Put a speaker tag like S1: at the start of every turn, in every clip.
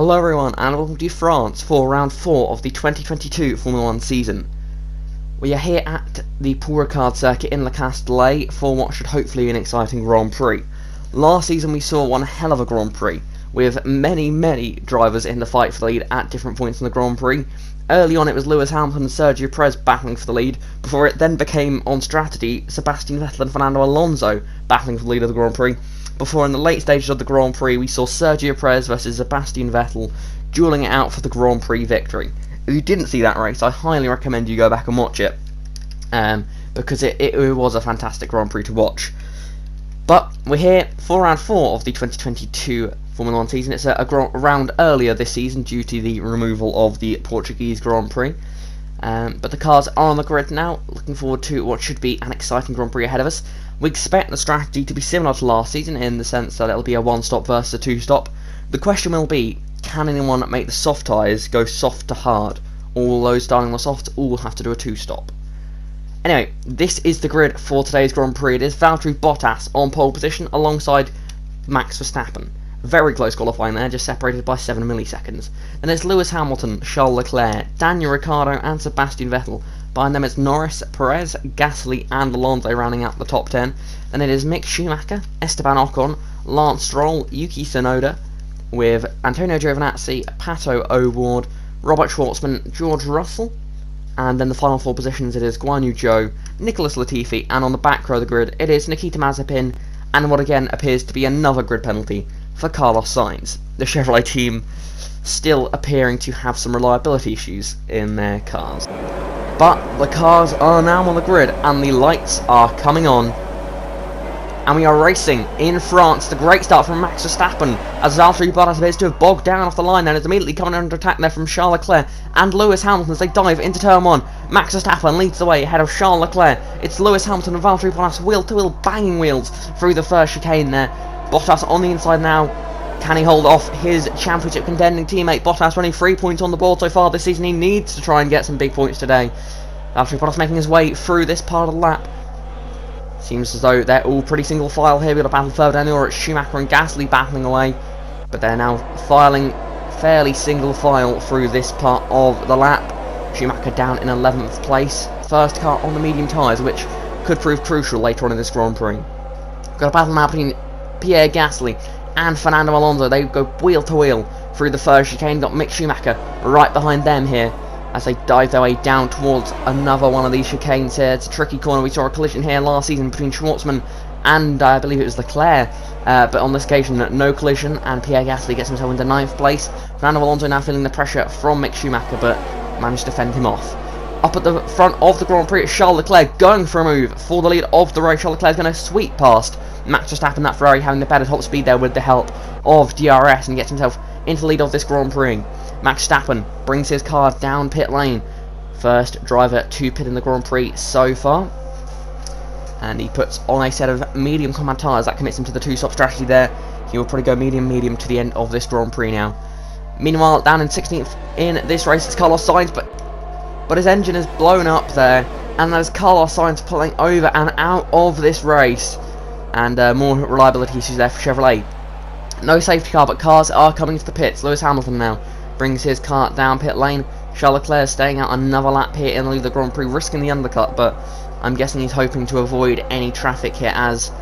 S1: Hello everyone and welcome to France for round 4 of the 2022 Formula 1 season. We are here at the Paul Ricard circuit in Le Castellet for what should hopefully be an exciting Grand Prix. Last season we saw one hell of a Grand Prix, with many drivers in the fight for the lead at different points in the Grand Prix. Early on it was Lewis Hamilton and Sergio Perez battling for the lead, before it then became, on strategy, Sebastian Vettel and Fernando Alonso battling for the lead of the Grand Prix. Before in the late stages of the Grand Prix we saw Sergio Perez versus Sebastian Vettel duelling it out for the Grand Prix victory. If you didn't see that race, I highly recommend you go back and watch it, because it was a fantastic Grand Prix to watch. But we're here for round 4 of the 2022 Formula 1 season. It's a round earlier this season due to the removal of the Portuguese Grand Prix. But the cars are on the grid now, looking forward to what should be an exciting Grand Prix ahead of us. We expect the strategy to be similar to last season in the sense that it'll be a one-stop versus a two-stop. The question will be, can anyone make the soft tyres go soft to hard? All those starting on the softs all have to do a two-stop. Anyway, this is the grid for today's Grand Prix. It is Valtteri Bottas on pole position alongside Max Verstappen. Very close qualifying there, just separated by 7 milliseconds. Then it's Lewis Hamilton, Charles Leclerc, Daniel Ricciardo and Sebastian Vettel. Behind them it's Norris, Perez, Gasly and Alonso rounding out the top 10. Then it is Mick Schumacher, Esteban Ocon, Lance Stroll, Yuki Tsunoda, with Antonio Giovinazzi, Pato O'Ward, Robert Schwartzman, George Russell. And then the final 4 positions it is Guan Yu Zhou, Nicholas Latifi, and on the back row of the grid it is Nikita Mazepin, and what again appears to be another grid penalty for Carlos Sainz. The Chevrolet team still appearing to have some reliability issues in their cars. But the cars are now on the grid and the lights are coming on. And we are racing in France. The great start from Max Verstappen as Valtteri Bottas appears to have bogged down off the line and is immediately coming under attack there from Charles Leclerc and Lewis Hamilton as they dive into turn 1. Max Verstappen leads the way ahead of Charles Leclerc. It's Lewis Hamilton and Valtteri Bottas wheel to wheel banging wheels through the first chicane there. Bottas on the inside now. Can he hold off his championship contending teammate Bottas, running 3 points on the board so far this season? He needs to try and get some big points today. Valtteri Bottas making his way through this part of the lap. Seems as though they're all pretty single file here. We've got a battle further down here. It's Schumacher and Gasly battling away, but they're now filing fairly single file through this part of the lap. Schumacher down in 11th place. First car on the medium tyres, which could prove crucial later on in this Grand Prix. Got a battle now between Pierre Gasly and Fernando Alonso. They go wheel to wheel through the first chicane. Got Mick Schumacher right behind them here as they dive their way down towards another one of these chicanes here. It's a tricky corner. We saw a collision here last season between Schwartzman and I believe it was Leclerc, but on this occasion no collision, and Pierre Gasly gets himself into 9th place. Fernando Alonso now feeling the pressure from Mick Schumacher but managed to fend him off. Up at the front of the Grand Prix, it's Charles Leclerc going for a move for the lead of the race. Charles Leclerc is going to sweep past Max Verstappen, that Ferrari having the better top speed there with the help of DRS, and gets himself into the lead of this Grand Prix. Max Verstappen brings his car down pit lane. First driver to pit in the Grand Prix so far. And he puts on a set of medium compound tyres. That commits him to the two-stop strategy there. He will probably go medium to the end of this Grand Prix now. Meanwhile, down in 16th in this race, it's Carlos Sainz, but his engine is blown up there, and that is Carlos Sainz pulling over and out of this race. And more reliability issues there for Chevrolet. No safety car, but cars are coming to the pits. Lewis Hamilton now brings his car down pit lane. Charles Leclerc staying out another lap here in the lead of the Grand Prix, risking the undercut, but I'm guessing he's hoping to avoid any traffic here as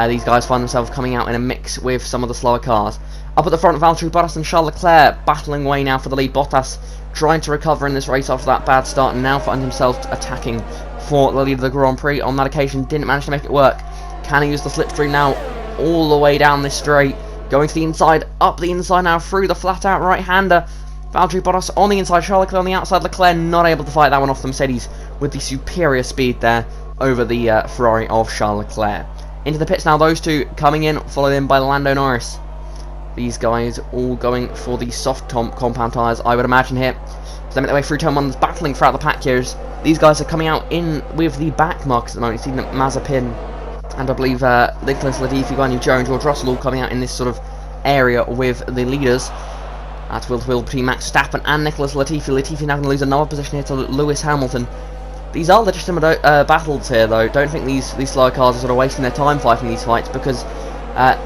S1: these guys find themselves coming out in a mix with some of the slower cars. Up at the front, Valtteri Bottas and Charles Leclerc battling away now for the lead. Bottas trying to recover in this race after that bad start and now finds himself attacking for the lead of the Grand Prix. On that occasion didn't manage to make it work. Can he use the slipstream now all the way down this straight? Going to the inside, up the inside now through the flat out right-hander. Valtteri Bottas on the inside, Charles Leclerc on the outside. Leclerc not able to fight that one off the Mercedes with the superior speed there over the Ferrari of Charles Leclerc. Into the pits now, those two coming in, followed in by Lando Norris. These guys all going for the soft compound tyres, I would imagine here. So they make their way through turn 1, battling throughout the pack here. These guys are coming out in with the back marks at the moment. You see that Mazepin and I believe Nicholas Latifi, Guan Yu Zhou and George Russell all coming out in this sort of area with the leaders. That's wheel to wheel between Max Verstappen and Nicholas Latifi. Latifi now going to lose another position here to Lewis Hamilton. These are legitimate battles here, though. Don't think these slower cars are sort of wasting their time fighting these fights, because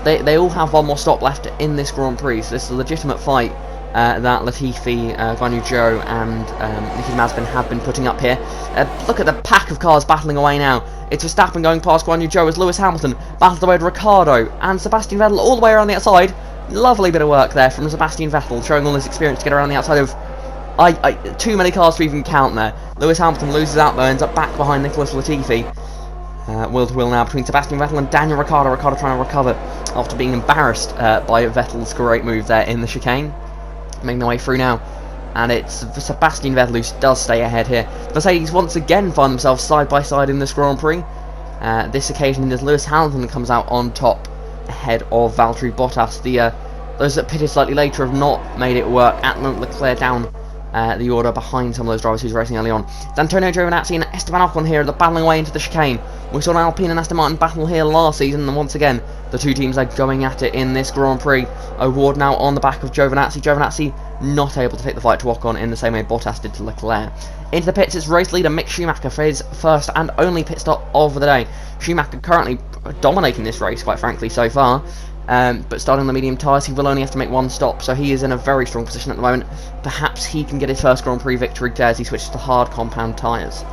S1: they all have one more stop left in this Grand Prix, so this is a legitimate fight that Latifi, Guan Yu Zhou and Nicky Mazepin have been putting up here. Look at the pack of cars battling away now. It's Verstappen going past Guan Yu Zhou as Lewis Hamilton battles away to Ricciardo and Sebastian Vettel all the way around the outside. Lovely bit of work there from Sebastian Vettel, showing all his experience to get around the outside of too many cars to even count there. Lewis Hamilton loses out though, ends up back behind Nicholas Latifi. Wheel to wheel now between Sebastian Vettel and Daniel Ricciardo. Ricciardo trying to recover after being embarrassed by Vettel's great move there in the chicane. Making their way through now, and it's Sebastian Vettel who does stay ahead here. Mercedes once again find themselves side by side in this Grand Prix. This occasion it is Lewis Hamilton that comes out on top ahead of Valtteri Bottas. Those that pitted slightly later have not made it work. At the moment Leclerc down the order behind some of those drivers who's racing early on. It's Antonio Giovinazzi and Esteban Ocon here, they're battling away into the chicane. We saw an Alpine and Aston Martin battle here last season, and once again the two teams are going at it in this Grand Prix. Award now on the back of Giovinazzi. Giovinazzi not able to take the fight to Ocon in the same way Bottas did to Leclerc. Into the pits it's race leader Mick Schumacher for his first and only pit stop of the day. Schumacher currently dominating this race, quite frankly, so far. But starting on the medium tyres, he will only have to make one stop, so he is in a very strong position at the moment. Perhaps he can get his first Grand Prix victory as he switches to hard compound tyres.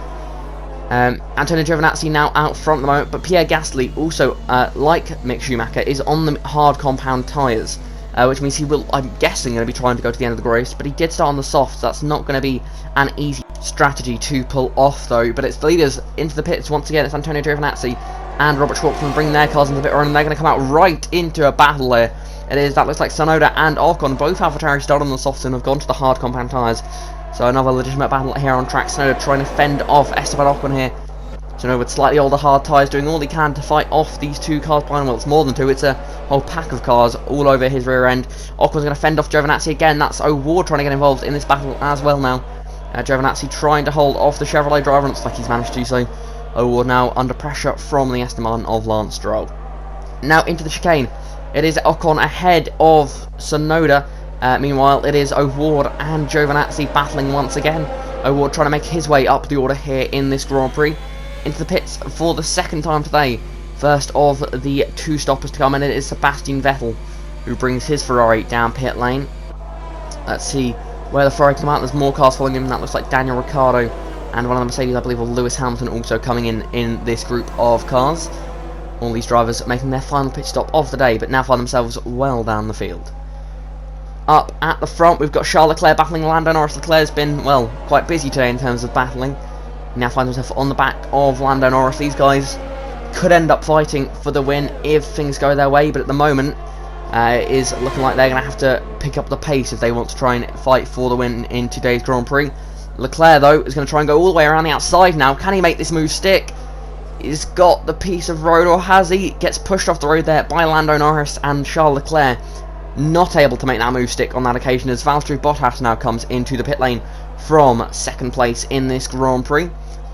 S1: Antonio Giovinazzi now out front at the moment, but Pierre Gasly also, like Mick Schumacher, is on the hard compound tyres, which means he will, I'm guessing, going to be trying to go to the end of the race, but he did start on the soft, so that's not going to be an easy strategy to pull off though. But it's the leaders into the pits once again. It's Antonio Giovinazzi and Robert Schwartzman bringing their cars into the pit run, and they're going to come out right into a battle there. That looks like Tsunoda and Ocon, both AlphaTauri started on the softs and have gone to the hard compound tyres. So another legitimate battle here on track. Tsunoda trying to fend off Esteban Ocon here. Tsunoda with slightly older hard tyres doing all he can to fight off these two cars behind. Well, it's more than two, it's a whole pack of cars all over his rear end. Ocon's going to fend off Giovinazzi again. That's O'Ward trying to get involved in this battle as well now. Giovinazzi trying to hold off the Chevrolet driver, looks like he's managed to do so. O'Ward now under pressure from the Aston Martin of Lance Stroll. Now into the chicane. It is Ocon ahead of Tsunoda. Meanwhile, it is O'Ward and Giovinazzi battling once again. O'Ward trying to make his way up the order here in this Grand Prix. Into the pits for the second time today. First of the two stoppers to come, and it is Sebastian Vettel who brings his Ferrari down pit lane. Let's see where the Ferrari come out. There's more cars following him. That looks like Daniel Ricciardo and one of the Mercedes, I believe, or Lewis Hamilton also coming in this group of cars. All these drivers making their final pit stop of the day, but now find themselves well down the field. Up at the front, we've got Charles Leclerc battling Lando Norris. Leclerc's been, well, quite busy today in terms of battling. He now finds himself on the back of Lando Norris. These guys could end up fighting for the win if things go their way, but at the moment it is looking like they're going to have to pick up the pace if they want to try and fight for the win in today's Grand Prix. Leclerc, though, is going to try and go all the way around the outside now. Can he make this move stick? He's got the piece of road, or has he? Gets pushed off the road there by Lando Norris, and Charles Leclerc not able to make that move stick on that occasion as Valtteri Bottas now comes into the pit lane from second place in this Grand Prix.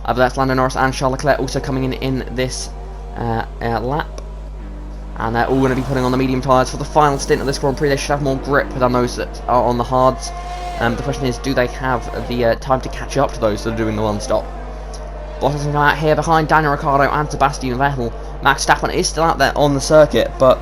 S1: But that's Lando Norris and Charles Leclerc also coming in this lap. And they're all going to be putting on the medium tyres for the final stint of this Grand Prix. They should have more grip than those that are on the hards. The question is, do they have the time to catch up to those that are doing the one stop? Bottas is out here behind Daniel Ricciardo and Sebastian Vettel. Max Verstappen is still out there on the circuit, but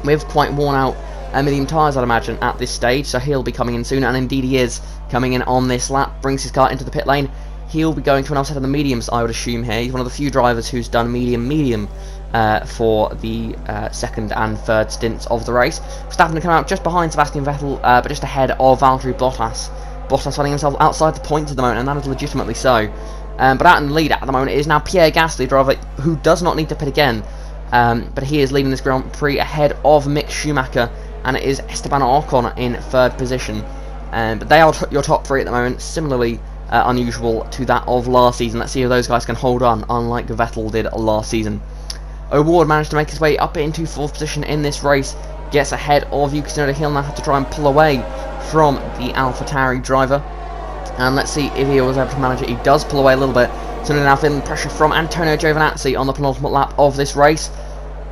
S1: with quite worn out medium tyres, I'd imagine, at this stage, so he'll be coming in soon, and indeed he is coming in on this lap. Brings his car into the pit lane. He'll be going to another set of the mediums, I would assume here. He's one of the few drivers who's done medium for the second and third stints of the race. Verstappen to come out just behind Sebastian Vettel, but just ahead of Valtteri Bottas. Bottas finding himself outside the points at the moment, and that is legitimately so. But out in the lead at the moment is now Pierre Gasly, driver who does not need to pit again. But he is leading this Grand Prix ahead of Mick Schumacher, and it is Esteban Ocon in third position. But they are your top three at the moment, similarly unusual to that of last season. Let's see if those guys can hold on, unlike Vettel did last season. O'Ward managed to make his way up into fourth position in this race, gets ahead of Yuki Tsunoda. He'll now have to try and pull away from the AlphaTauri driver. And let's see if he was able to manage it. He does pull away a little bit. Tsunoda now feeling pressure from Antonio Giovinazzi on the penultimate lap of this race.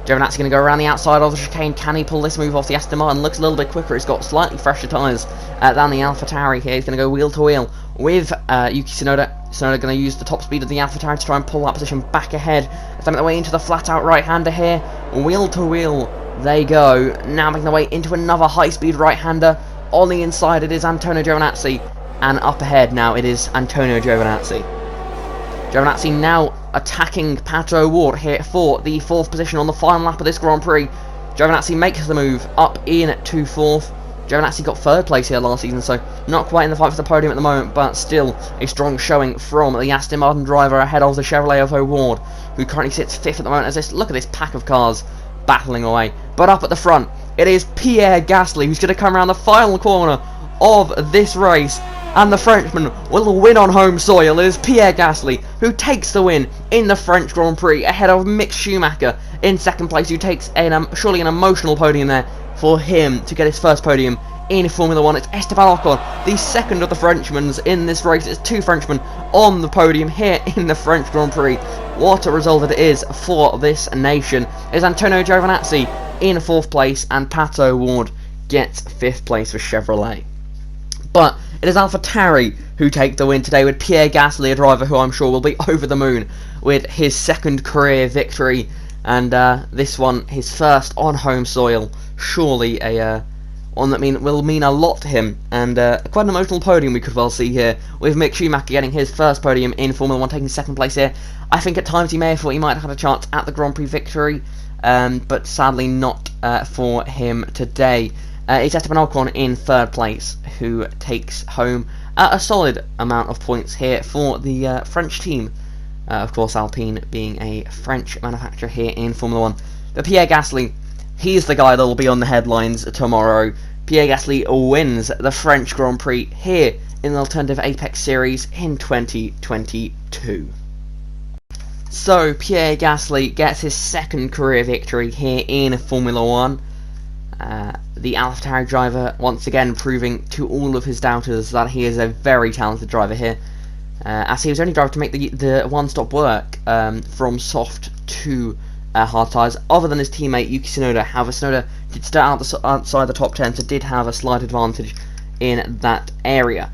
S1: Giovinazzi going to go around the outside of the chicane. Can he pull this move off the Aston Martin? Looks a little bit quicker. He's got slightly fresher tyres than the AlphaTauri here. He's going to go wheel to wheel with Yuki Tsunoda. Tsunoda going to use the top speed of the AlphaTauri to try and pull that position back ahead. Let's make their way into the flat-out right-hander here. Wheel to wheel they go. Now making their way into another high-speed right-hander. On the inside it is Antonio Giovinazzi, and up ahead now it is Antonio Giovinazzi. Giovinazzi now attacking Pato O'Ward here for the 4th position on the final lap of this Grand Prix. Giovinazzi makes the move up in to 4th. Giovinazzi got 3rd place here last season, so not quite in the fight for the podium at the moment, but still a strong showing from the Aston Martin driver ahead of the Chevrolet of O'Ward, who currently sits 5th at the moment. As this, look at this pack of cars battling away. But up at the front, it is Pierre Gasly who's going to come around the final corner of this race, and the Frenchman will win on home soil. It is Pierre Gasly who takes the win in the French Grand Prix ahead of Mick Schumacher in 2nd place, who takes surely an emotional podium there for him to get his first podium in Formula 1. It's Esteban Ocon, the 2nd of the Frenchmen in this race. It's 2 Frenchmen on the podium here in the French Grand Prix. What a result it is for this nation. It's Antonio Giovinazzi in 4th place, and Pato O'Ward gets 5th place for Chevrolet. But it is AlphaTauri who take the win today, with Pierre Gasly, a driver who I'm sure will be over the moon with his 2nd career victory, and this one his 1st on home soil. Surely a one that will mean a lot to him, and quite an emotional podium we could well see here, with Mick Schumacher getting his 1st podium in Formula 1, taking 2nd place here. I think at times he may have thought he might have had a chance at the Grand Prix victory, but sadly not for him today. It's Esteban Ocon in 3rd place, who takes home a solid amount of points here for the French team. Of course, Alpine being a French manufacturer here in Formula 1. But Pierre Gasly, he's the guy that will be on the headlines tomorrow. Pierre Gasly wins the French Grand Prix here in the Alternative Apex Series in 2022. So, Pierre Gasly gets his 2nd career victory here in Formula 1. The AlphaTauri driver once again proving to all of his doubters that he is a very talented driver here, as he was only driver to make the one-stop work from soft to hard tyres, other than his teammate Yuki Tsunoda. However, Tsunoda did start outside the top 10, so did have a slight advantage in that area.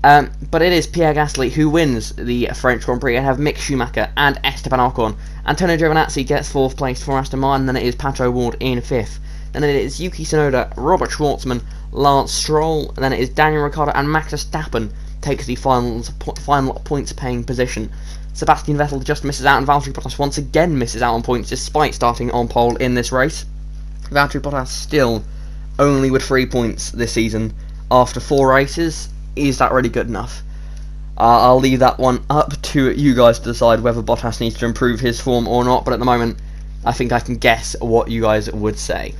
S1: But it is Pierre Gasly who wins the French Grand Prix, and have Mick Schumacher and Esteban Ocon. Antonio Giovinazzi gets 4th place for Aston Martin, then it is Pato O'Ward in 5th. Then it is Yuki Tsunoda, Robert Schwartzman, Lance Stroll, and then it is Daniel Ricciardo and Max Verstappen takes the final points-paying position. Sebastian Vettel just misses out, and Valtteri Bottas once again misses out on points despite starting on pole in this race. Valtteri Bottas still only with 3 points this season after 4 races. Is that really good enough? I'll leave that one up to you guys to decide whether Bottas needs to improve his form or not, but at the moment I think I can guess what you guys would say.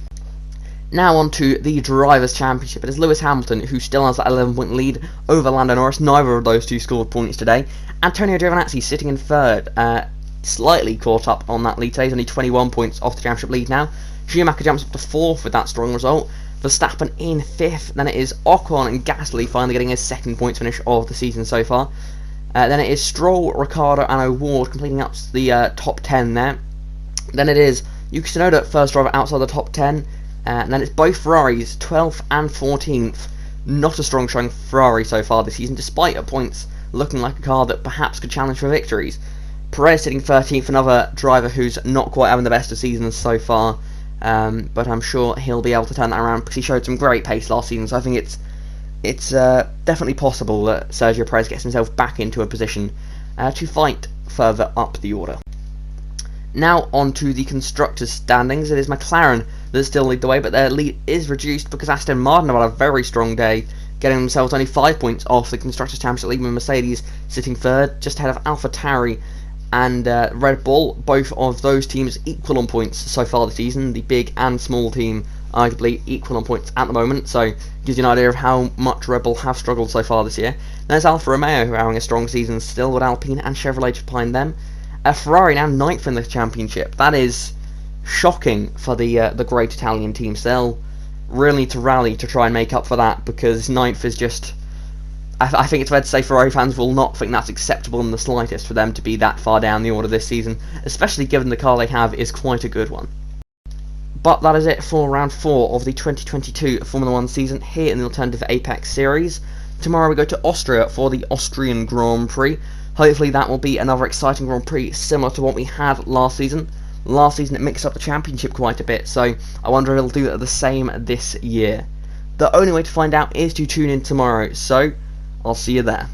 S1: Now on to the Drivers' Championship. It is Lewis Hamilton who still has that 11-point lead over Lando Norris. Neither of those two scored points today. Antonio Giovinazzi sitting in 3rd, slightly caught up on that lead today. He's only 21 points off the championship lead now. Schumacher jumps up to 4th with that strong result. Verstappen in 5th. Then it is Ocon and Gasly finally getting his 2nd points finish of the season so far. Then it is Stroll, Ricciardo and O'Ward completing up the top 10 there. Then it is Yuki Tsunoda, 1st driver outside the top 10. And then it's both Ferraris, 12th and 14th. Not a strong showing Ferrari so far this season, despite at points looking like a car that perhaps could challenge for victories. Perez sitting 13th, another driver who's not quite having the best of seasons so far, but I'm sure he'll be able to turn that around because he showed some great pace last season, so I think it's definitely possible that Sergio Perez gets himself back into a position to fight further up the order. Now on to the constructors' standings. It is McLaren that still lead the way, but their lead is reduced because Aston Martin have had a very strong day, getting themselves only 5 points off the Constructors' Championship lead, with Mercedes sitting 3rd, just ahead of AlphaTauri and Red Bull. Both of those teams equal on points so far this season. The big and small team arguably equal on points at the moment, so gives you an idea of how much Red Bull have struggled so far this year. There's Alfa Romeo, who are having a strong season still, with Alpine and Chevrolet behind them. Ferrari now 9th in the championship. That is shocking for the great Italian teams. They'll really need to rally to try and make up for that, because 9th is just... I think it's fair to say Ferrari fans will not think that's acceptable in the slightest for them to be that far down the order this season, especially given the car they have is quite a good one. But that is it for round 4 of the 2022 Formula 1 season here in the Alternative Apex Series. Tomorrow we go to Austria for the Austrian Grand Prix. Hopefully that will be another exciting Grand Prix similar to what we had last season. Last season it mixed up the championship quite a bit, so I wonder if it'll do the same this year. The only way to find out is to tune in tomorrow, so I'll see you there.